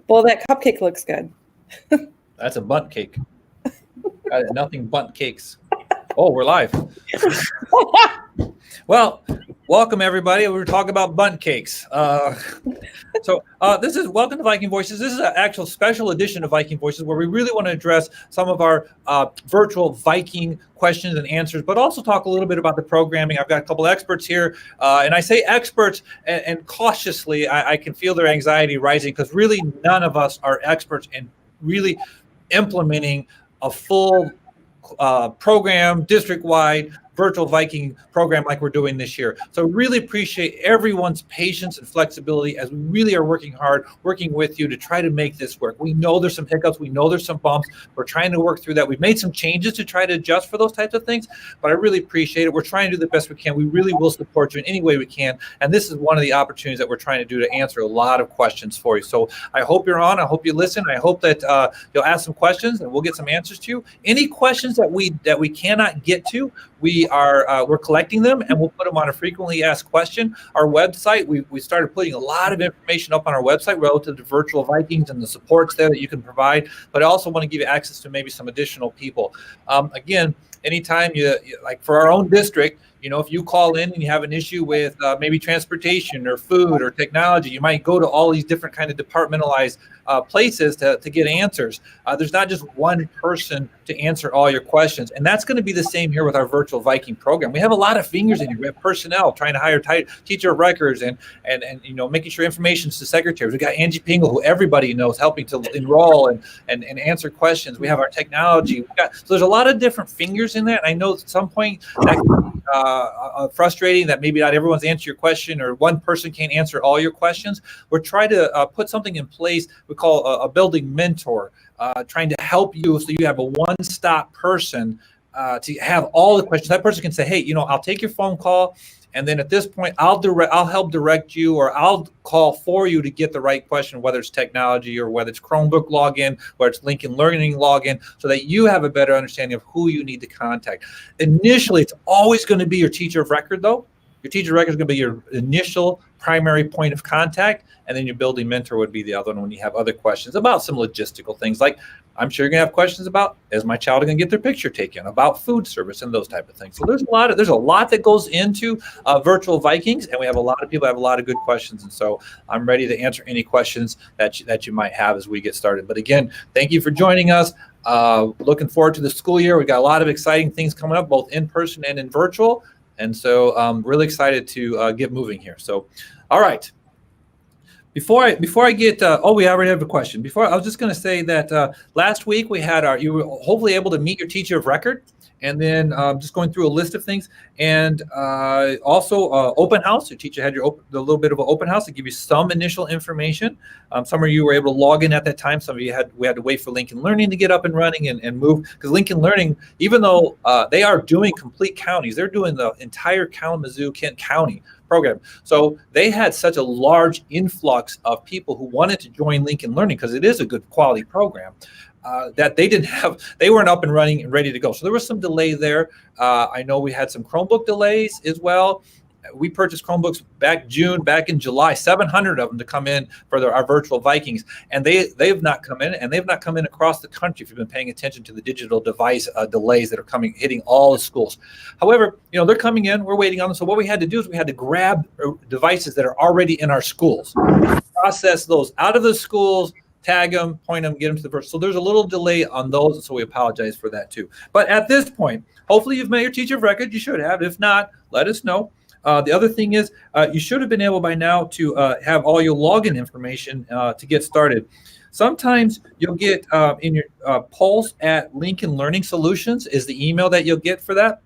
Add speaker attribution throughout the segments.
Speaker 1: Well, that cupcake looks good.
Speaker 2: That's a bunt cake. Nothing but cakes. Oh, we're live. Well, welcome everybody. We're talking about bunt cakes. This is Welcome to Viking Voices. This is an actual special edition of Viking Voices where we really want to address some of our virtual Viking questions and answers, but also talk a little bit about the programming. I've got a couple of experts here, and I say experts and cautiously, I can feel their anxiety rising because really none of us are experts in really implementing a full program, district-wide virtual Viking program like we're doing this year. So really appreciate everyone's patience and flexibility as we really are working hard, working with you to try to make this work. We know there's some hiccups. We know there's some bumps. We're trying to work through that. We've made some changes to try to adjust for those types of things, but I really appreciate it. We're trying to do the best we can. We really will support you in any way we can. And this is one of the opportunities that we're trying to do to answer a lot of questions for you. So I hope you're on. I hope you listen. I hope that you'll ask some questions and we'll get some answers to you. Any questions that we cannot get to, we're collecting them and we'll put them on a frequently asked question. Our website, we started putting a lot of information up on our website relative to Virtual Vikings and the supports there that you can provide. But I also want to give you access to maybe some additional people. Again, anytime you like for our own district, if you call in and you have an issue with maybe transportation or food or technology, you might go to all these different kind of departmentalized places to get answers. There's not just one person to answer all your questions. And that's going to be the same here with our Virtual Viking program. We have a lot of fingers in here. We have personnel trying to hire teacher of records and making sure information's to secretaries. We got Angie Pingel, who everybody knows, helping to enroll and answer questions. We have our technology. So there's a lot of different fingers in that. And I know at some point that can be frustrating that maybe not everyone's answer your question or one person can't answer all your questions. We're trying to put something in place we call a building mentor, trying to help you so you have a one-stop person to have all the questions. That person can say, hey, I'll take your phone call, and then at this point, I'll help direct you, or I'll call for you to get the right question, whether it's technology or whether it's Chromebook login, whether it's Lincoln Learning login, so that you have a better understanding of who you need to contact. Initially, it's always going to be your teacher of record, though. Your teacher of record is going to be your initial primary point of contact, and then your building mentor would be the other one when you have other questions about some logistical things, like I'm sure you're going to have questions about, is my child going to get their picture taken, about food service and those type of things. So there's a lot that goes into Virtual Vikings, and we have a lot of people have a lot of good questions, and so I'm ready to answer any questions that you might have as we get started. But again, thank you for joining us. Looking forward to the school year. We've got a lot of exciting things coming up, both in person and in virtual. And so I'm really excited to get moving here. So, all right. Before I get, we already have a question. I was just going to say that last week you were hopefully able to meet your teacher of record, and then just going through a list of things, and also open house. Your teacher had a little bit of an open house to give you some initial information. Some of you were able to log in at that time. Some of you we had to wait for Lincoln Learning to get up and running and move, because Lincoln Learning, even though they are doing complete counties, they're doing the entire Kalamazoo, Kent County program. So they had such a large influx of people who wanted to join Lincoln Learning, because it is a good quality program, that they weren't up and running and ready to go. So there was some delay there. I know we had some Chromebook delays as well. We purchased Chromebooks back in July, 700 of them to come in for our Virtual Vikings. And they've not come in, and they've not come in across the country if you've been paying attention to the digital device delays that are hitting all the schools. However, they're coming in, we're waiting on them. So what we had to do is we had to grab devices that are already in our schools, process those out of the schools, tag them, point them, get them to the virtual. So there's a little delay on those, and so we apologize for that too. But at this point, hopefully you've met your teacher of record. You should have. If not, let us know. The other thing is you should have been able by now to have all your login information to get started. Sometimes you'll get in your Pulse at Lincoln Learning Solutions is the email that you'll get for that.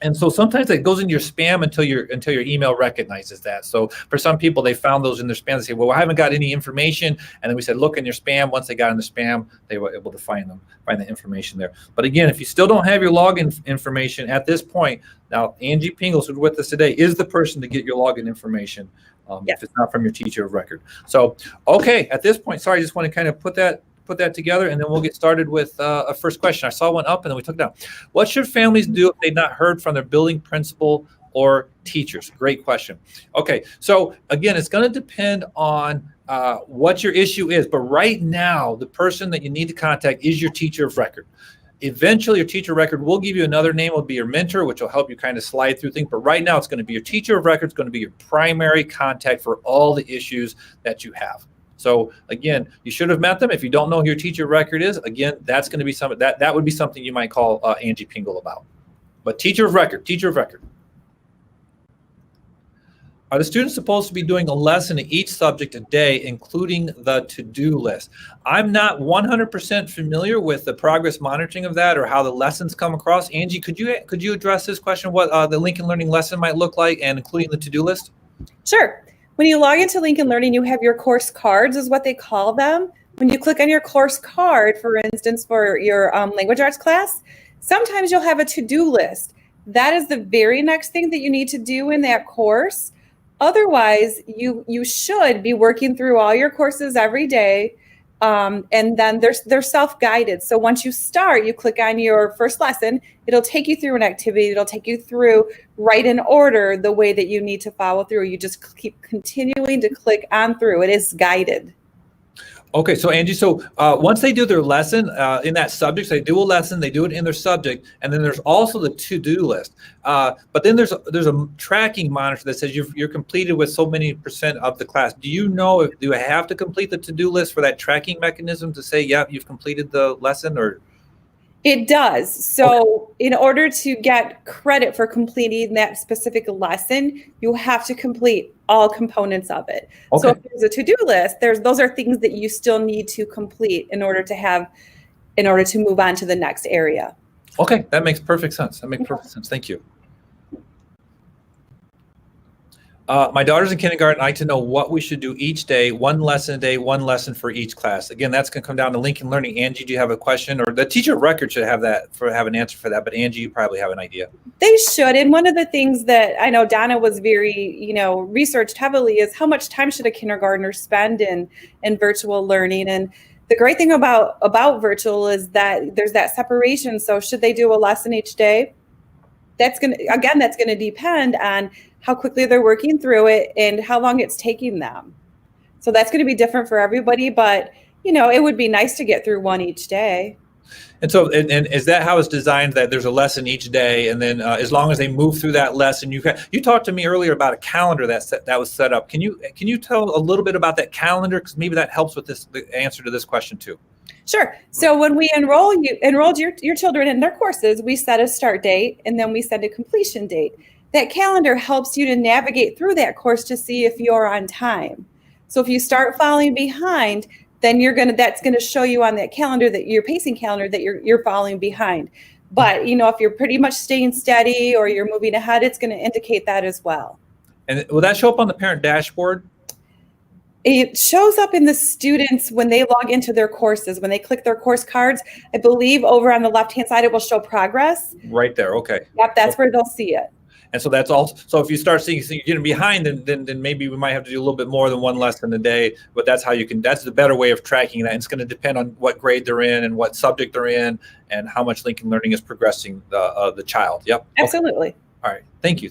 Speaker 2: And so sometimes it goes into your spam until your email recognizes that. So for some people, they found those in their spam. They say, well, I haven't got any information. And then we said, look in your spam. Once they got in the spam, they were able to find the information there. But again, if you still don't have your login information at this point, now Angie Pingel, who's with us today, is the person to get your login information if it's not from your teacher of record. So, okay, at this point, sorry, I just want to kind of put that together, and then we'll get started with a first question. I saw one up, and then we took it down. What should families do if they've not heard from their building principal or teachers? Great question. Okay, so again, it's going to depend on what your issue is. But right now, the person that you need to contact is your teacher of record. Eventually, your teacher of record will give you another name, will be your mentor, which will help you kind of slide through things. But right now, it's going to be your teacher of record. It's going to be your primary contact for all the issues that you have. So again, you should have met them. If you don't know who your teacher of record is, again, that's going to be something that would be something you might call Angie Pingel about. But teacher of record, teacher of record. Are the students supposed to be doing a lesson in each subject a day, including the to-do list? I'm not 100% familiar with the progress monitoring of that or how the lessons come across. Angie, could you address this question, what the Lincoln Learning lesson might look like and including the to-do list?
Speaker 1: Sure. When you log into Lincoln Learning, you have your course cards is what they call them. When you click on your course card, for instance, for your language arts class, sometimes you'll have a to-do list. That is the very next thing that you need to do in that course. Otherwise, you should be working through all your courses every day, and then they're self-guided. So once you start, you click on your first lesson. It'll take you through an activity. It'll take you through right in order the way that you need to follow through. You just keep continuing to click on through. It is guided.
Speaker 2: Okay, so Angie, once they do their lesson in that subject, so they do a lesson, they do it in their subject, and then there's also the to-do list. But then there's a tracking monitor that says you're completed with so many % of the class. Do you know do I have to complete the to-do list for that tracking mechanism to say, yeah, you've completed the lesson, or?
Speaker 1: It does. So in order to get credit for completing that specific lesson, you have to complete all components of it. Okay. So if there's a to-do list, those are things that you still need to complete in order to move on to the next area.
Speaker 2: Okay, that makes perfect sense. Perfect sense. Thank you. My daughter's in kindergarten. I like to know what we should do each day, one lesson a day, one lesson for each class. Again, that's going to come down to Lincoln Learning. Angie, do you have a question? Or the teacher of record should have an answer for that. But Angie, you probably have an idea. They
Speaker 1: should. And one of the things that I know Donna was very, researched heavily is how much time should a kindergartner spend in virtual learning. And the great thing about virtual is that there's that separation. So should they do a lesson each day? That's going to depend on how quickly they're working through it and how long it's taking them. So that's going to be different for everybody, but it would be nice to get through one each day.
Speaker 2: And so, and is that how it's designed, that there's a lesson each day, and then as long as they move through that lesson, you talked to me earlier about a calendar that was set up. Can you tell a little bit about that calendar, because maybe that helps with the answer to this question too?
Speaker 1: Sure. So when we enrolled your children in their courses, we set a start date and then we set a completion date. That calendar helps you to navigate through that course to see if you're on time. So if you start falling behind, then that's going to show you on that calendar, that your pacing calendar, that you're falling behind. But if you're pretty much staying steady or you're moving ahead, it's going to indicate that as well.
Speaker 2: And will that show up on the parent dashboard?
Speaker 1: It shows up in the students when they log into their courses, when they click their course cards. I believe over on the left-hand side, it will show progress.
Speaker 2: Right there. Okay.
Speaker 1: Yep, that's where they'll see it.
Speaker 2: And so that's also, so if you start seeing you're getting behind, then maybe we might have to do a little bit more than one lesson a day, but that's the better way of tracking that. And it's going to depend on what grade they're in and what subject they're in and how much Lincoln Learning is progressing the child. Yep.
Speaker 1: Absolutely.
Speaker 2: Okay. All right. Thank you.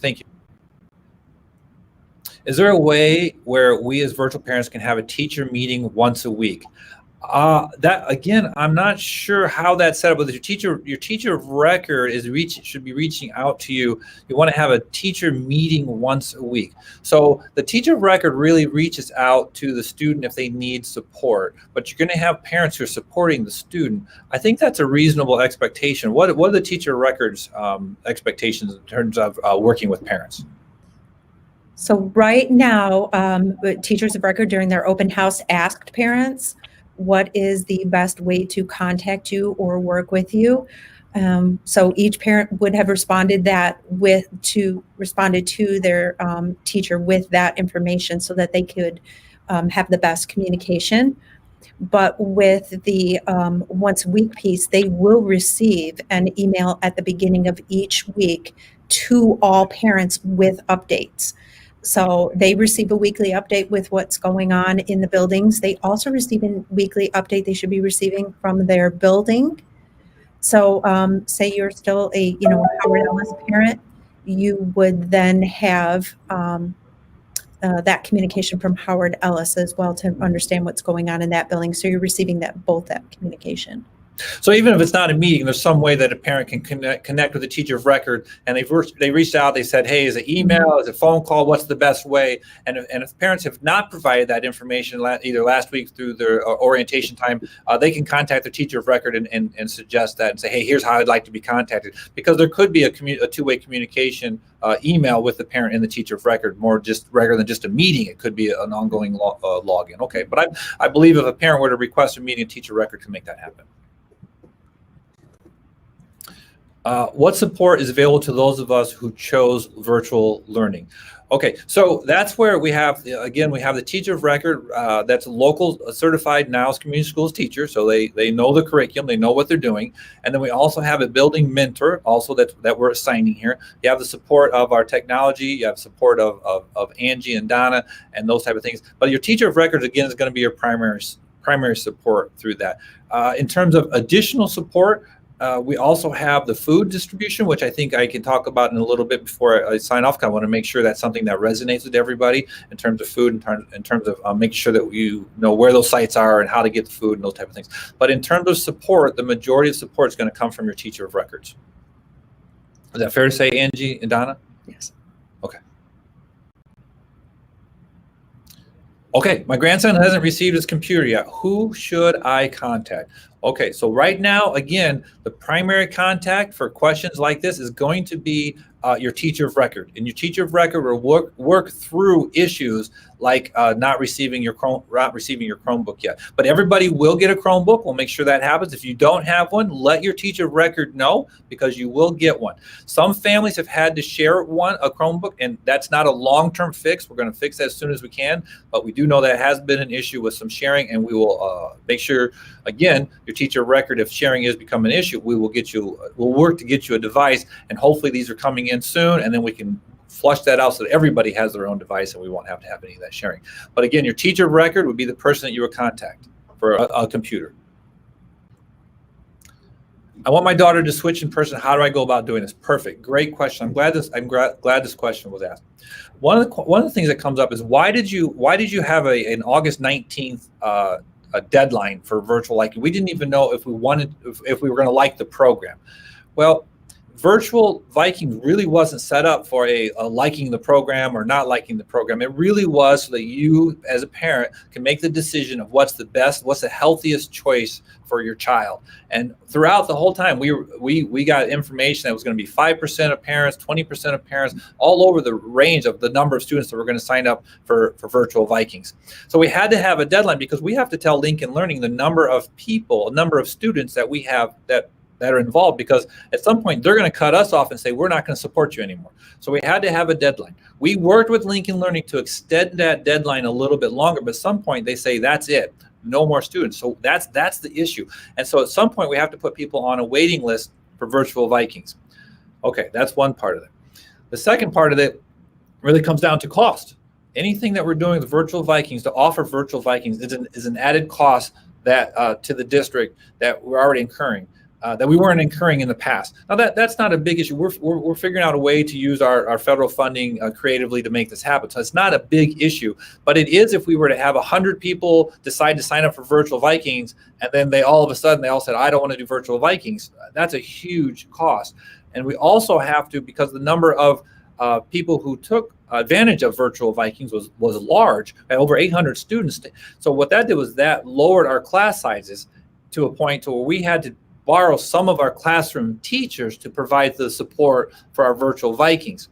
Speaker 2: Is there a way where we as virtual parents can have a teacher meeting once a week? That again, I'm not sure how that's set up. With your teacher of record should be reaching out to you. You want to have a teacher meeting once a week. So the teacher of record really reaches out to the student if they need support. But you're going to have parents who are supporting the student. I think that's a reasonable expectation. What are the teacher of record's expectations in terms of working with parents?
Speaker 3: So right now, teachers of record during their open house asked parents, what is the best way to contact you or work with you? So each parent would have responded to their teacher with that information so that they could have the best communication. But with the once a week piece, they will receive an email at the beginning of each week to all parents with updates. So they receive a weekly update with what's going on in the buildings. They also receive a weekly update they should be receiving from their building. So say you're still a Howard Ellis parent, you would then have that communication from Howard Ellis as well to understand what's going on in that building. So you're receiving both that communication.
Speaker 2: So even if it's not a meeting, there's some way that a parent can connect with the teacher of record, and they reached out, they said, hey, is it email, is it phone call, what's the best way? And if parents have not provided that information either last week through their orientation time, they can contact their teacher of record and suggest that and say, hey, here's how I'd like to be contacted. Because there could be a two-way communication email with the parent and the teacher of record, more just rather than just a meeting. It could be an ongoing login. Okay, but I believe if a parent were to request a meeting, a teacher of record can make that happen. What support is available to those of us who chose virtual learning? Okay, so that's where we have, again, we have the teacher of record that's a local certified NOWS community schools teacher, so they know the curriculum, they know what they're doing. And then we also have a building mentor also that we're assigning here. You have the support of our technology, you have support of Angie and Donna and those type of things. But your teacher of record, again, is going to be your primary support through that. In terms of additional support, we also have the food distribution, which I think I can talk about in a little bit before I sign off. I want to make sure that's something that resonates with everybody in terms of food, in terms of making sure that you know where those sites are and how to get the food and those type of things. But in terms of support, the majority of support is going to come from your teacher of records. Is that fair to say, Angie and Donna?
Speaker 3: Yes.
Speaker 2: Okay. Okay, my grandson hasn't received his computer yet. Who should I contact? Okay, so right now, again, the primary contact for questions like this is going to be your teacher of record. And your teacher of record will work through issues like not receiving your Chromebook yet. But everybody will get a Chromebook. We'll make sure that happens. If you don't have one, let your teacher of record know, because you will get one. Some families have had to share a Chromebook, and that's not a long-term fix. We're going to fix that as soon as we can. But we do know that has been an issue with some sharing, and we will make sure, again, your teacher of record, if sharing is become an issue, we'll work to get you a device, and hopefully these are coming in soon, and then we can flush that out so that everybody has their own device and we won't have to have any of that sharing. But again, your teacher of record would be the person that you would contact for a computer. I want my daughter to switch in person. How do I go about doing this? Perfect. Great question. I'm glad this question was asked. One of the things that comes up is why did you have an August 19th a deadline for virtual liking? We didn't even know if we were going to like the program. Well, Virtual Vikings really wasn't set up for a liking the program or not liking the program. It really was so that you, as a parent, can make the decision of what's the best, what's the healthiest choice for your child. And throughout the whole time, we got information that was going to be 5% of parents, 20% of parents, all over the range of the number of students that were going to sign up for Virtual Vikings. So we had to have a deadline because we have to tell Lincoln Learning the number of people, number of students that we have that are involved, because at some point they're going to cut us off and say, we're not going to support you anymore. So we had to have a deadline. We worked with Lincoln Learning to extend that deadline a little bit longer, but at some point they say, that's it, no more students. So that's the issue. And so at some point we have to put people on a waiting list for Virtual Vikings. Okay, that's one part of it. The second part of it really comes down to cost. Anything that we're doing with Virtual Vikings, to offer Virtual Vikings is an added cost that to the district that we're already incurring. That we weren't incurring in the past. Now that's not a big issue. We're figuring out a way to use our federal funding creatively to make this happen. So it's not a big issue, but it is if we were to have 100 people decide to sign up for Virtual Vikings, and then they all said, I don't want to do Virtual Vikings. That's a huge cost. And we also have to, because the number of people who took advantage of Virtual Vikings was large, at over 800 students. So what that did was that lowered our class sizes to a point to where we had to borrow some of our classroom teachers to provide the support for our Virtual Vikings.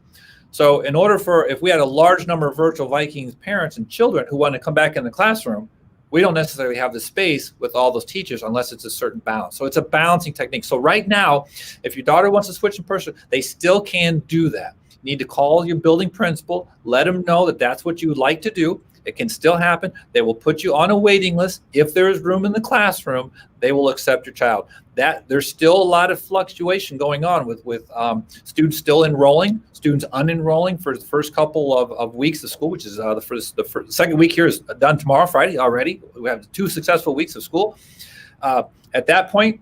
Speaker 2: So in order if we had a large number of Virtual Vikings parents and children who want to come back in the classroom, we don't necessarily have the space with all those teachers unless it's a certain balance. So it's a balancing technique. So right now, if your daughter wants to switch in person, they still can do that. You need to call your building principal, let them know that that's what you would like to do. It can still happen. They will put you on a waiting list. If there is room in the classroom, they will accept your child. There's still a lot of fluctuation going on with students still enrolling, students unenrolling for the first couple of weeks of school, which is the second week here is done tomorrow, Friday already. We have 2 successful weeks of school. At that point,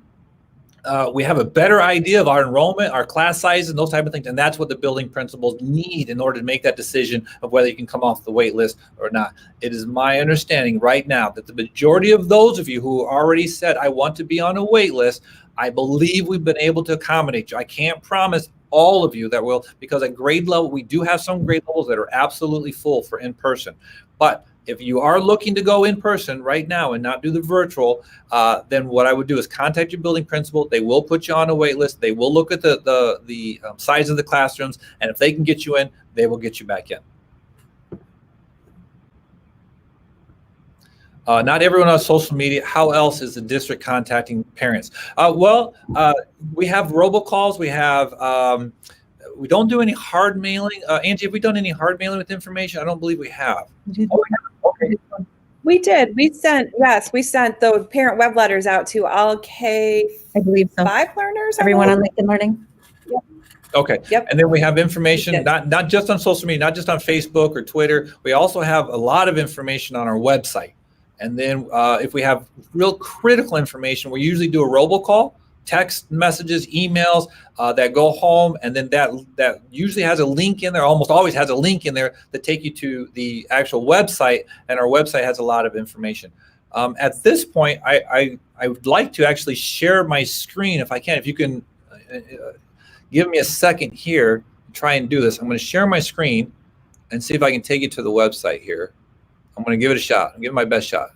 Speaker 2: we have a better idea of our enrollment, our class sizes, and those type of things. And that's what the building principals need in order to make that decision of whether you can come off the wait list or not. It is my understanding right now that the majority of those of you who already said, I want to be on a wait list, I believe we've been able to accommodate you. I can't promise all of you that will, because at grade level, we do have some grade levels that are absolutely full for in-person. But if you are looking to go in person right now and not do the virtual, then what I would do is contact your building principal. They will put you on a wait list. They will look at the size of the classrooms, and if they can get you in, they will get you back in. Not everyone on social media. How else is the district contacting parents? We have robocalls. We have. We don't do any hard mailing. Angie, have we done any hard mailing with information? I don't believe we have. Okay.
Speaker 1: We did. We sent those parent web letters out to all K,
Speaker 3: I believe so.
Speaker 1: 5 learners.
Speaker 3: Everyone on LinkedIn Learning.
Speaker 1: Yep.
Speaker 2: Okay.
Speaker 1: Yep.
Speaker 2: And then we have information, not just on social media, not just on Facebook or Twitter. We also have a lot of information on our website. And then if we have real critical information, we usually do a robocall, text messages, emails that go home, and then that usually has a link in there, almost always has a link in there that take you to the actual website, and our website has a lot of information. At this point, I would like to actually share my screen if I can. If you can give me a second here to try and do this. I'm going to share my screen and see if I can take you to the website here. I'm going to give it a shot. I'm giving my best shot.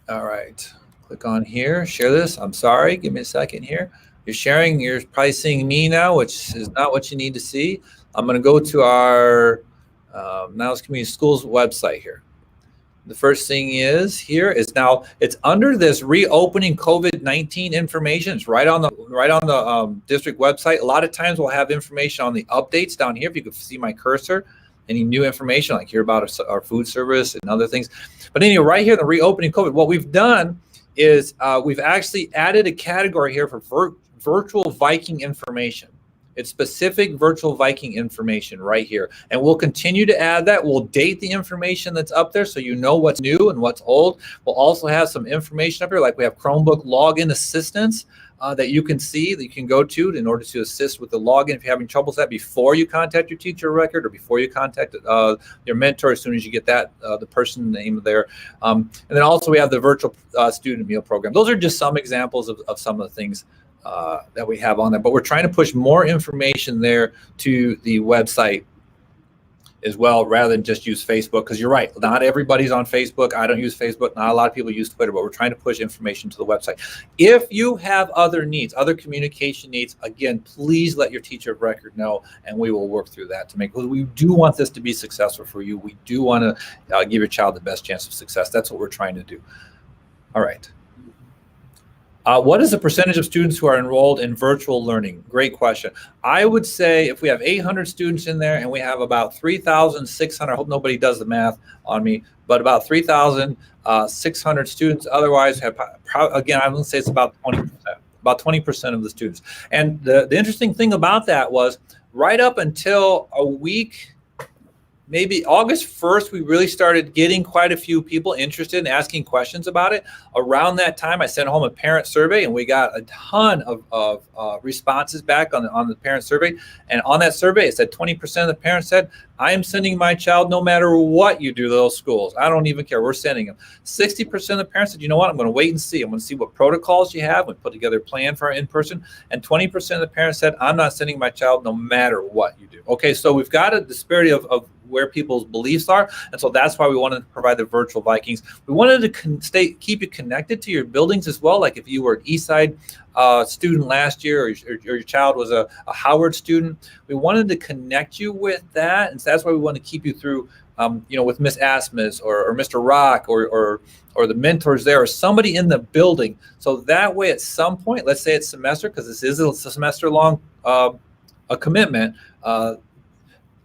Speaker 2: All right. Click on here, share this. I'm sorry, give me a second here. You're sharing, you're probably seeing me now, which is not what you need to see. I'm going to go to our Niles Community Schools website here. The first thing is now it's under this reopening COVID-19 information. It's right on the district website. A lot of times we'll have information on the updates down here. If you could see my cursor, any new information like here about our food service and other things. But anyway, right here, the reopening COVID, what we've done is we've actually added a category here for virtual Viking information. It's specific virtual Viking information right here. And we'll continue to add that. We'll date the information that's up there so you know what's new and what's old. We'll also have some information up here, like we have Chromebook login assistance that you can see, that you can go to in order to assist with the login if you're having trouble with that before you contact your teacher record or before you contact your mentor. As soon as you get that, the person name there. And then also we have the virtual student meal program. Those are just some examples of some of the things that we have on there, but we're trying to push more information there to the website as well, rather than just use Facebook, because you're right, not everybody's on Facebook. I don't use Facebook. Not a lot of people use Twitter, but we're trying to push information to the website. If you have other needs, other communication needs, again, please let your teacher of record know, and we will work through that to make, because we do want this to be successful for you. We do want to give your child the best chance of success. That's what we're trying to do. All right. What is the percentage of students who are enrolled in virtual learning? Great question. I would say if we have 800 students in there and we have about 3,600, I hope nobody does the math on me, but about 3,600 students otherwise have, again, I'm going to say it's about 20% of the students. And the interesting thing about that was right up until a week, maybe August 1st, we really started getting quite a few people interested in asking questions about it. Around that time, I sent home a parent survey, and we got a ton of responses back on the parent survey. And on that survey, it said 20% of the parents said, I am sending my child no matter what you do to those schools. I don't even care. We're sending them. 60% of the parents said, you know what, I'm going to wait and see. I'm going to see what protocols you have. We put together a plan for our in-person. And 20% of the parents said, I'm not sending my child no matter what you do. Okay, so we've got a disparity of where people's beliefs are. And so that's why we wanted to provide the virtual Vikings. We wanted to keep you connected to your buildings as well. Like if you were an Eastside student last year, or your child was a Howard student, we wanted to connect you with that. And so that's why we want to keep you through, with Miss Asmus or Mr. Rock or the mentors there, or somebody in the building. So that way at some point, let's say it's semester, because this is a semester long a commitment,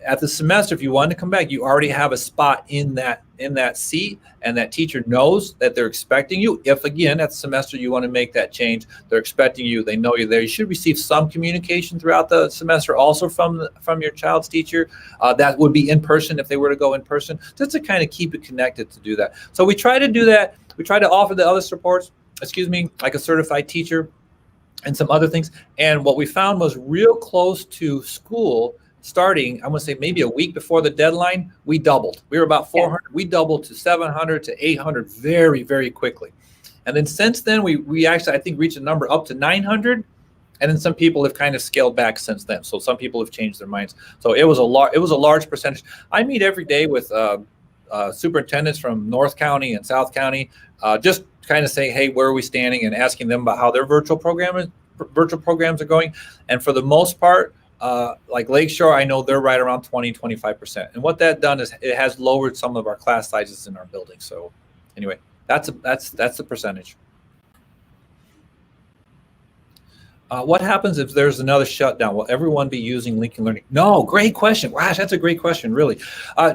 Speaker 2: at the semester, if you want to come back, you already have a spot in that seat, and that teacher knows that they're expecting you. If again at the semester you want to make that change, they're expecting you. They know you're there. You should receive some communication throughout the semester, also from your child's teacher. That would be in person if they were to go in person, just to kind of keep it connected to do that. So we try to do that. We try to offer the other supports. like a certified teacher and some other things. And what we found was real close to school starting, I'm going to say maybe a week before the deadline, we doubled. We were about 400. Yeah. We doubled to 700 to 800 very, very quickly. And then since then, we actually, I think, reached a number up to 900. And then some people have kind of scaled back since then. So some people have changed their minds. So it was a large percentage. I meet every day with superintendents from North County and South County, just kind of saying, hey, where are we standing, and asking them about how their virtual programs are going. And for the most part, like Lakeshore, I know they're right around 20-25%. And what that done is it has lowered some of our class sizes in our building. So anyway, that's the percentage. What happens if there's another shutdown? Will everyone be using Lincoln Learning? No, great question. Gosh, that's a great question, really.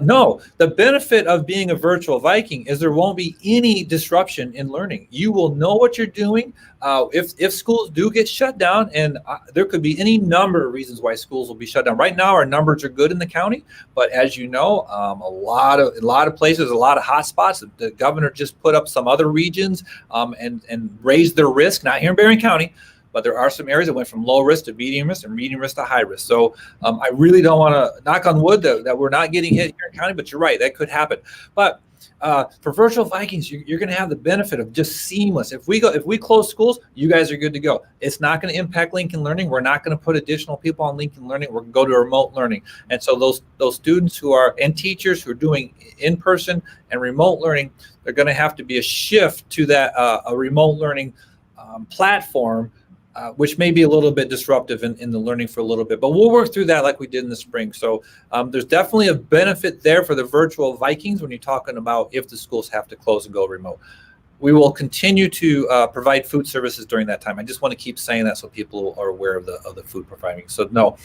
Speaker 2: No, the benefit of being a virtual Viking is there won't be any disruption in learning. You will know what you're doing. If schools do get shut down, and there could be any number of reasons why schools will be shut down. Right now, our numbers are good in the county, but as you know, a lot of places, a lot of hot spots. The governor just put up some other regions and raised their risk. Not here in Berrien County, but there are some areas that went from low risk to medium risk and medium risk to high risk. So I really don't want to knock on wood that we're not getting hit here in county, but you're right, that could happen. But for Virtual Vikings, you're going to have the benefit of just seamless. If we close schools, you guys are good to go. It's not going to impact Lincoln Learning. We're not going to put additional people on Lincoln Learning. We're going to go to remote learning. And so those students and teachers who are doing in-person and remote learning, they're going to have to be a shift to that a remote learning platform. Which may be a little bit disruptive in the learning for a little bit, but we'll work through that like we did in the spring. So there's definitely a benefit there for the Virtual Vikings when you're talking about if the schools have to close and go remote. We will continue to provide food services during that time. I just want to keep saying that so people are aware of the food providing. So no,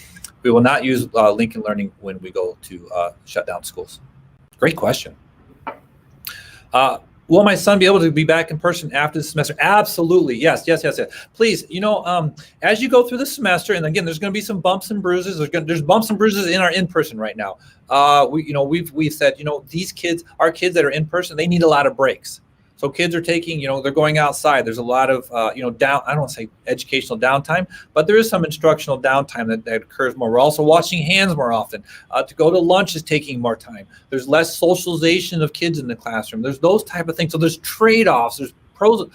Speaker 2: we will not use Lincoln Learning when we go to shut down schools. Great question. Will my son be able to be back in person after the semester? Absolutely. Yes. Please, as you go through the semester, and again, there's going to be some bumps and bruises. There's bumps and bruises in our in-person right now. We've said, these kids, our kids that are in person, they need a lot of breaks. So kids are taking, they're going outside. There's a lot of, I don't want to say educational downtime, but there is some instructional downtime that occurs more. We're also washing hands more often. To go to lunch is taking more time. There's less socialization of kids in the classroom. There's those type of things. So there's trade-offs. There's pros.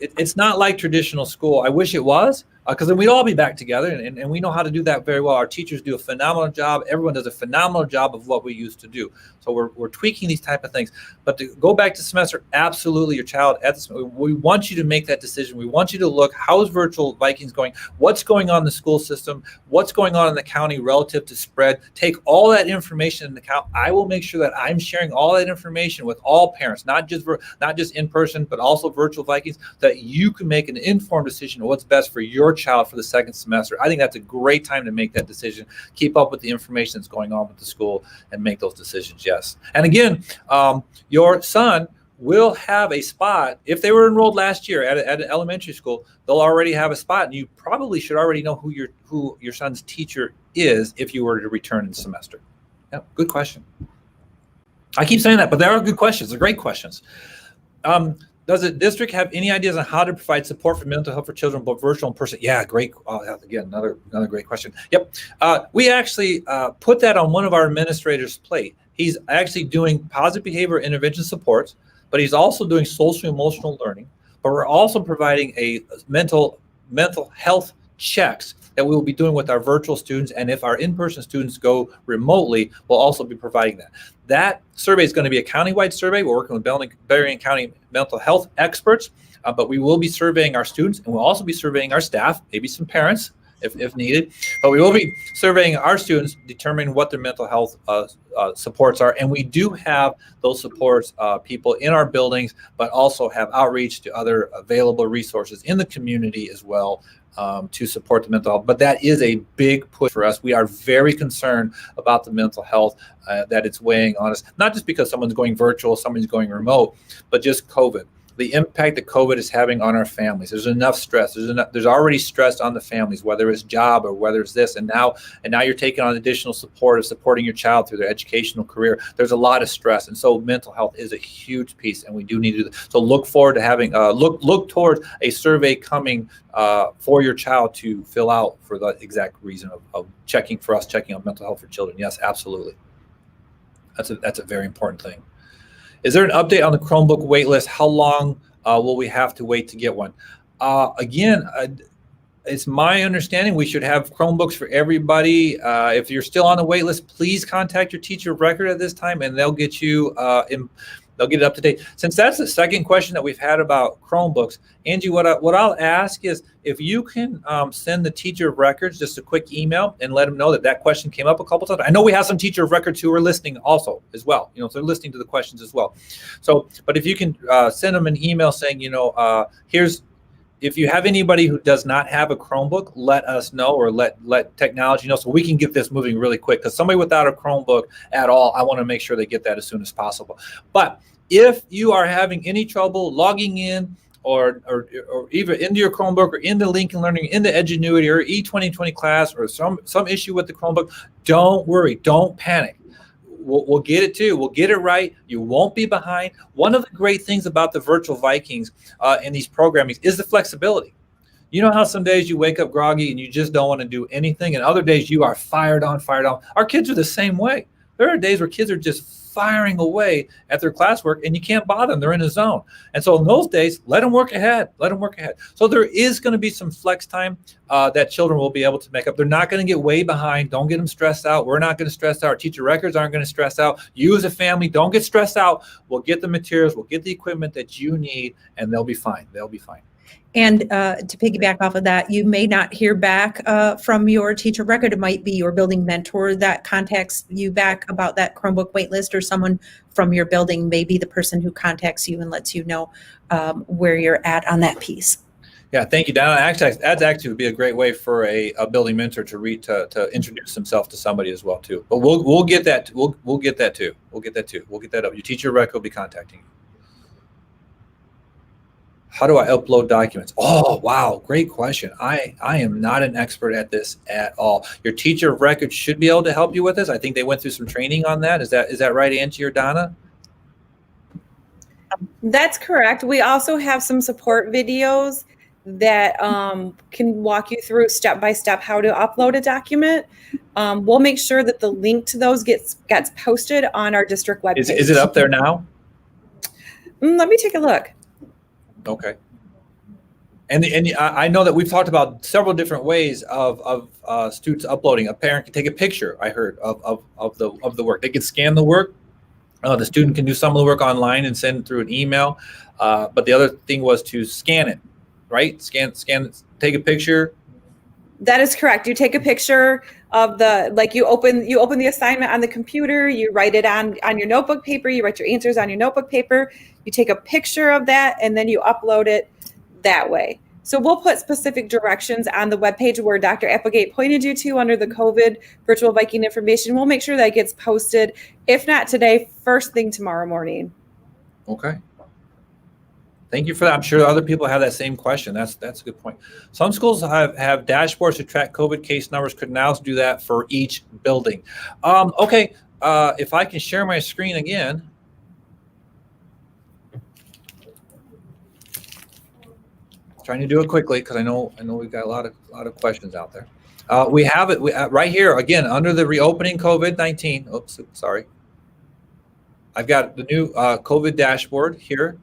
Speaker 2: It's not like traditional school. I wish it was, because then we'd all be back together, and we know how to do that very well. Our teachers do a phenomenal job. Everyone does a phenomenal job of what we used to do. So we're tweaking these type of things. But to go back to semester, absolutely, your child we want you to make that decision. We want you to look, how is Virtual Vikings going? What's going on in the school system? What's going on in the county relative to spread? Take all that information into account. I will make sure that I'm sharing all that information with all parents, not just in person, but also Virtual Vikings, that you can make an informed decision of what's best for your child for the second semester. I think that's a great time to make that decision. Keep up with the information that's going on with the school and make those decisions. Yes. And again, your son will have a spot. If they were enrolled last year at an elementary school, they'll already have a spot, and you probably should already know who your son's teacher is if you were to return in the semester. Yeah, good question. I keep saying that, but they are good questions. They're great questions. Does the district have any ideas on how to provide support for mental health for children, both virtual and person? Yeah, great. Again, another great question. Yep. We actually put that on one of our administrators' plate. He's actually doing positive behavior intervention supports, but he's also doing social emotional learning. But we're also providing a mental health checks that we will be doing with our virtual students. And if our in-person students go remotely, we'll also be providing that. That survey is going to be a countywide survey. We're working with Berrien County mental health experts, but we will be surveying our students, and we'll also be surveying our staff, maybe some parents if needed. But we will be surveying our students, determining what their mental health supports are. And we do have those supports people in our buildings, but also have outreach to other available resources in the community as well, to support the mental health. But that is a big push for us. We are very concerned about the mental health that it's weighing on us, not just because someone's going virtual, someone's going remote, but just COVID. the impact that COVID is having on our families. There's enough stress. There's already stress on the families, whether it's job or whether it's this, and now you're taking on additional support of supporting your child through their educational career. There's a lot of stress, and so mental health is a huge piece, and we do need to do that. So look forward to having look towards a survey coming for your child to fill out for the exact reason of checking on mental health for children. Yes, absolutely. That's a very important thing. Is there an update on the Chromebook waitlist? How long will we have to wait to get one? Again, it's my understanding we should have Chromebooks for everybody. If you're still on the waitlist, please contact your teacher of record at this time, and they'll get you they'll get it up to date. Since that's the second question that we've had about Chromebooks, Angie, what I'll ask is if you can send the teacher of records just a quick email and let them know that question came up a couple times. I know we have some teacher of records who are listening also as well. So they're listening to the questions as well. So, but if you can send them an email saying, if you have anybody who does not have a Chromebook, let us know, or let technology know, so we can get this moving really quick. Because somebody without a Chromebook at all, I want to make sure they get that as soon as possible. But if you are having any trouble logging in or either into your Chromebook or into Lincoln Learning, into Edgenuity or E2020 class, or some issue with the Chromebook, don't worry, don't panic. We'll get it too. We'll get it right. You won't be behind. One of the great things about the Virtual Vikings and these programming is the flexibility. You know how some days you wake up groggy and you just don't want to do anything, and other days you are fired on. Our kids are the same way. There are days where kids are just firing away at their classwork and you can't bother them. They're in a zone. And so in those days, let them work ahead. So there is going to be some flex time that children will be able to make up. They're not going to get way behind. Don't get them stressed out. We're not going to stress out. Our teacher records aren't going to stress out. You as a family, don't get stressed out. We'll get the materials. We'll get the equipment that you need, and they'll be fine.
Speaker 3: And to piggyback off of that, you may not hear back from your teacher record. It might be your building mentor that contacts you back about that Chromebook waitlist, or someone from your building may be the person who contacts you and lets you know where you're at on that piece.
Speaker 2: Yeah, thank you, Donna. That actually would be a great way for a building mentor to introduce himself to somebody as well too. But we'll get that. We'll get that too. We'll get that up. Your teacher record will be contacting you. How do I upload documents? Oh, wow. Great question. I am not an expert at this at all. Your teacher of record should be able to help you with this. I think they went through some training on that. Is that right, Angie or Donna?
Speaker 1: That's correct. We also have some support videos that can walk you through step by step how to upload a document. We'll make sure that the link to those gets posted on our district webpage.
Speaker 2: Is it up there now?
Speaker 1: Let me take a look.
Speaker 2: Okay. And I know that we've talked about several different ways of students uploading. A parent can take a picture, I heard, of the work. They can scan the work. The student can do some of the work online and send it through an email. But the other thing was to scan it, right? Scan, take a picture.
Speaker 1: That is correct. You take a picture of you open the assignment on the computer, you write it on your notebook paper, you write your answers on your notebook paper, you take a picture of that, and then you upload it that way. So we'll put specific directions on the webpage where Dr. Applegate pointed you to under the COVID Virtual Viking information. We'll make sure that gets posted, if not today, first thing tomorrow morning.
Speaker 2: Okay. Thank you for that. I'm sure other people have that same question. That's a good point. Some schools have dashboards to track COVID case numbers. Could now do that for each building. Okay. If I can share my screen again. Trying to do it quickly because I know we've got a lot of questions out there. We have it right here again under the reopening COVID-19. Oops, sorry. I've got the new COVID dashboard here.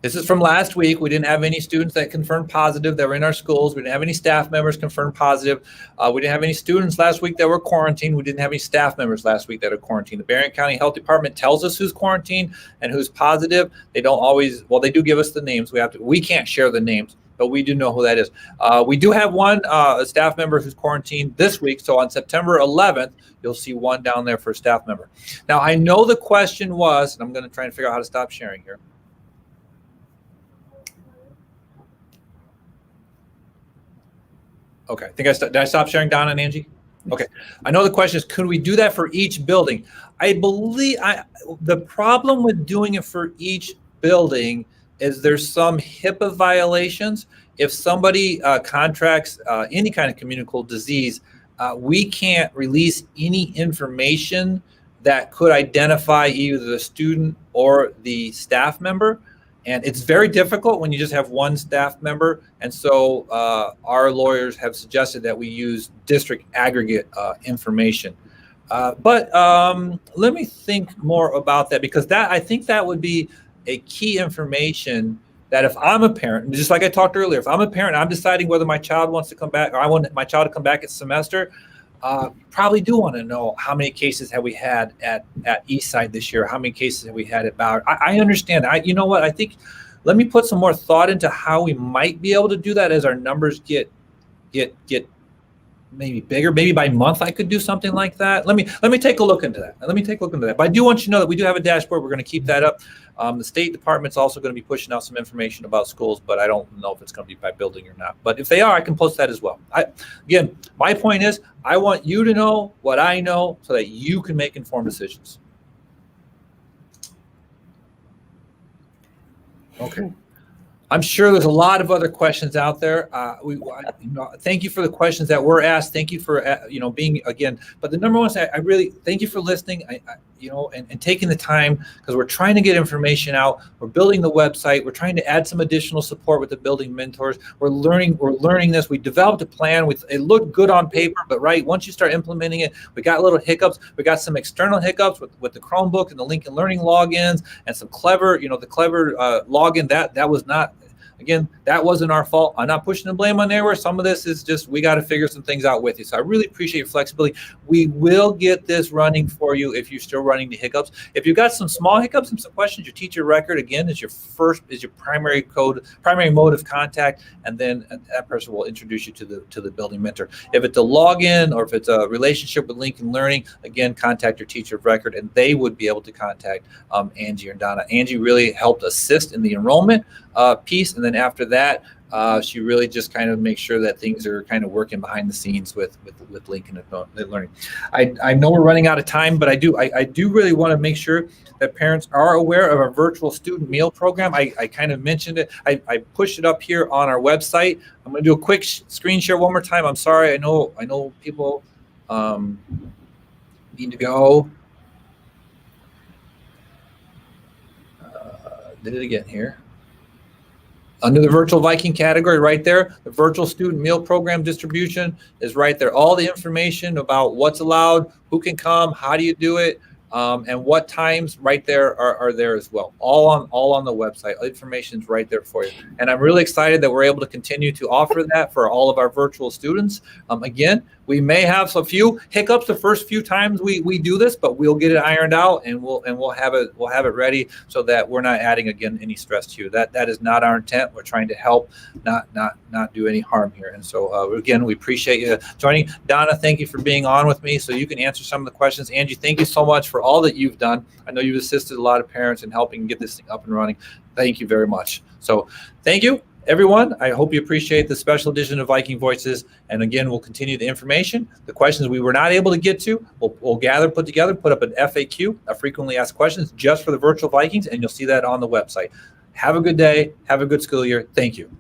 Speaker 2: This is from last week. We didn't have any students that confirmed positive that were in our schools. We didn't have any staff members confirmed positive. We didn't have any students last week that were quarantined. We didn't have any staff members last week that are quarantined. The Berrien County Health Department tells us who's quarantined and who's positive. They don't always, well, they do give us the names. We can't share the names, but we do know who that is. We do have one staff member who's quarantined this week. So on September 11th, you'll see one down there for a staff member. Now, I know the question was, and I'm going to try and figure out how to stop sharing here. Okay, did I stop sharing, Donna and Angie? Okay. I know the question is, could we do that for each building? I believe the problem with doing it for each building is there's some HIPAA violations. If somebody contracts any kind of communicable disease, we can't release any information that could identify either the student or the staff member. And it's very difficult when you just have one staff member. And so our lawyers have suggested that we use district aggregate information. But let me think more about that, because I think that would be a key information that if I'm a parent, just like I talked earlier, if I'm a parent, I'm deciding whether my child wants to come back, or I want my child to come back at semester, probably do want to know how many cases have we had at Eastside this year? How many cases have we had at Ballard? I understand. You know what? I think let me put some more thought into how we might be able to do that as our numbers get maybe bigger. Maybe by month I could do something like that. Let me take a look into that. But I do want you to know that we do have a dashboard. We're going to keep that up. The State Department's also going to be pushing out some information about schools, but I don't know if it's going to be by building or not. But if they are, I can post that as well. Again, my point is I want you to know what I know so that you can make informed decisions. Okay. I'm sure there's a lot of other questions out there. Thank you for the questions that were asked. Thank you for being again. But the number one is I really thank you for listening. And taking the time, because we're trying to get information out. We're building the website. We're trying to add some additional support with the building mentors. We're learning this. We developed a plan. It looked good on paper, but once you start implementing it, we got little hiccups. We got some external hiccups with the Chromebook and the Lincoln Learning logins and some clever login that was not. Again, that wasn't our fault. I'm not pushing the blame on anywhere. Some of this is just we got to figure some things out with you. So I really appreciate your flexibility. We will get this running for you if you're still running the hiccups. If you've got some small hiccups and some questions, your teacher record again is your primary mode of contact, and then that person will introduce you to the building mentor. If it's a login or if it's a relationship with Lincoln Learning, again, contact your teacher of record, and they would be able to contact Angie or Donna. Angie really helped assist in the enrollment piece, and then after that, she really just kind of makes sure that things are kind of working behind the scenes with Lincoln Learning. I know we're running out of time, but I do really want to make sure that parents are aware of our virtual student meal program. I kind of mentioned it. I pushed it up here on our website. I'm going to do a quick screen share one more time. I'm sorry. I know people need to go. Did it again here. Under the Virtual Viking category right there, the virtual student meal program distribution is right there. All the information about what's allowed, who can come, how do you do it, and what times right there are there as well. All on the website. Information is right there for you. And I'm really excited that we're able to continue to offer that for all of our virtual students. Again, we may have a few hiccups the first few times we do this, but we'll get it ironed out, and we'll have it ready so that we're not adding again any stress to you. That is not our intent. We're trying to help, not do any harm here. And so again, we appreciate you joining. Donna, thank you for being on with me so you can answer some of the questions. Angie, thank you so much for all that you've done. I know you've assisted a lot of parents in helping get this thing up and running. Thank you very much. So thank you. Everyone, I hope you appreciate the special edition of Viking Voices. And again, we'll continue the information. The questions we were not able to get to, we'll put together, put up an FAQ, a frequently asked questions, just for the Virtual Vikings, and you'll see that on the website. Have a good day. Have a good school year. Thank you.